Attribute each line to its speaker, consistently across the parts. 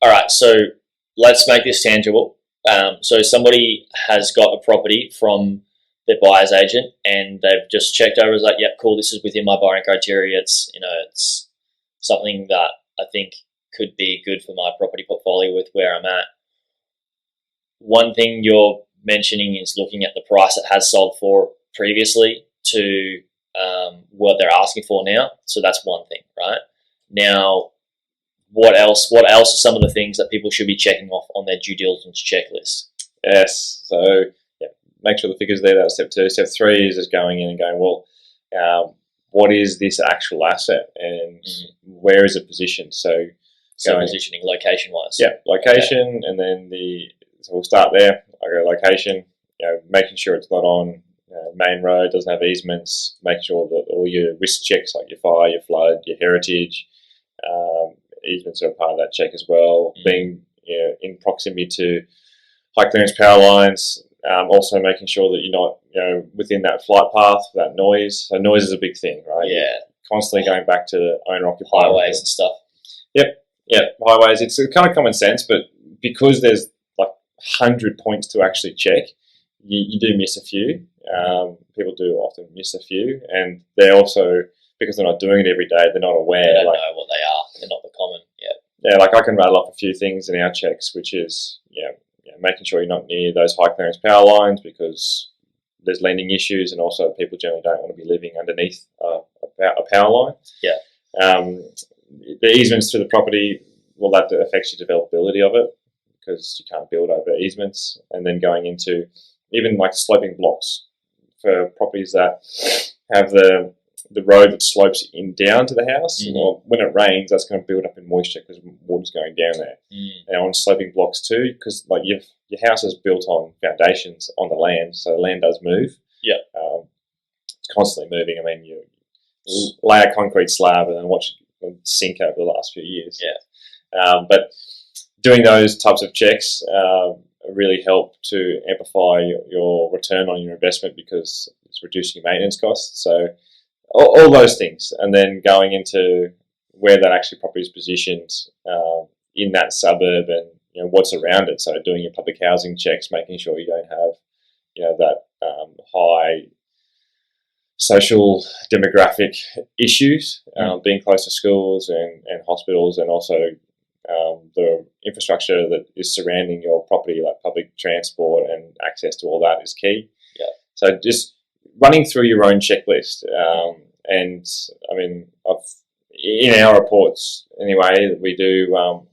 Speaker 1: All right, so let's make this tangible. So somebody has got a property from their buyer's agent, and they've just checked over. Is like, yep, cool. This is within my borrowing criteria. It's something that I think could be good for my property portfolio with where I'm at. One thing you're mentioning is looking at the price it has sold for previously to what they're asking for now. So that's one thing, right? Now, what else? What else are some of the things that people should be checking off on their due diligence checklist?
Speaker 2: Yes. So yeah, make sure the figure's there. That's step 2. Step 3 is just going in and going, well, what is this actual asset and where is it positioned? So
Speaker 1: positioning location-wise.
Speaker 2: Yeah, location, okay. And then so we'll start there. I go location, making sure it's not on main road, doesn't have easements, making sure that all your risk checks like your fire, your flood, your heritage, easements are a part of that check as well. Being in proximity to high clearance power lines, also making sure that you're not within that flight path, that noise. So noise is a big thing, right?
Speaker 1: Yeah.
Speaker 2: Constantly going back to owner occupied
Speaker 1: highways and stuff.
Speaker 2: Yep, highways. It's kind of common sense, but because there's like 100 points to actually check, you do miss a few. People do often miss a few, and they're also, because they're not doing it every day, they're not aware.
Speaker 1: They don't know what they are. They're not the common.
Speaker 2: Yeah, like I can rattle off a few things in our checks, which is making sure you're not near those high clearance power lines because there's lending issues, and also people generally don't want to be living underneath a power line.
Speaker 1: Yeah.
Speaker 2: The easements to the property, well, that affects your developability of it because you can't build over easements. And then going into even like sloping blocks for properties that have the road that slopes in down to the house. Well, when it rains, that's going to build up in moisture because water's going down there. And on sloping blocks too, because like your house is built on foundations on the land, so the land does move.
Speaker 1: Yeah,
Speaker 2: it's constantly moving. I mean, you lay a concrete slab and then watch it sink over the last few years.
Speaker 1: Yeah,
Speaker 2: but doing those types of checks really help to amplify your return on your investment because it's reducing your maintenance costs. So all those things, and then going into where that actually property is positioned in that suburb and what's around it. So doing your public housing checks, making sure you don't have that high social demographic issues, being close to schools and hospitals, and also the infrastructure that is surrounding your property, like public transport and access to all that, is key.
Speaker 1: Yeah.
Speaker 2: So just running through your own checklist, and I mean, in our reports anyway that we do, I'm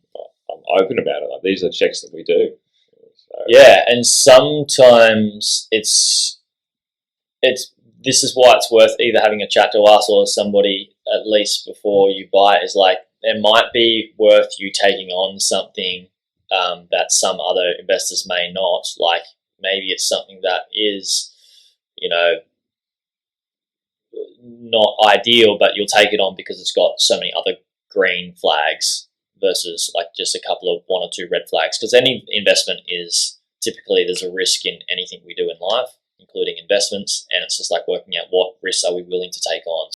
Speaker 2: open about it. Like, these are checks that we do. So.
Speaker 1: Yeah, and sometimes this is why it's worth either having a chat to us or somebody at least before you buy it. Is like, it might be worth you taking on something that some other investors may not. Like, maybe it's something that is, not ideal, but you'll take it on because it's got so many other green flags versus like just a couple of 1 or 2 red flags. Because any investment is typically, there's a risk in anything we do in life, including investments, and it's just like working out what risks are we willing to take on.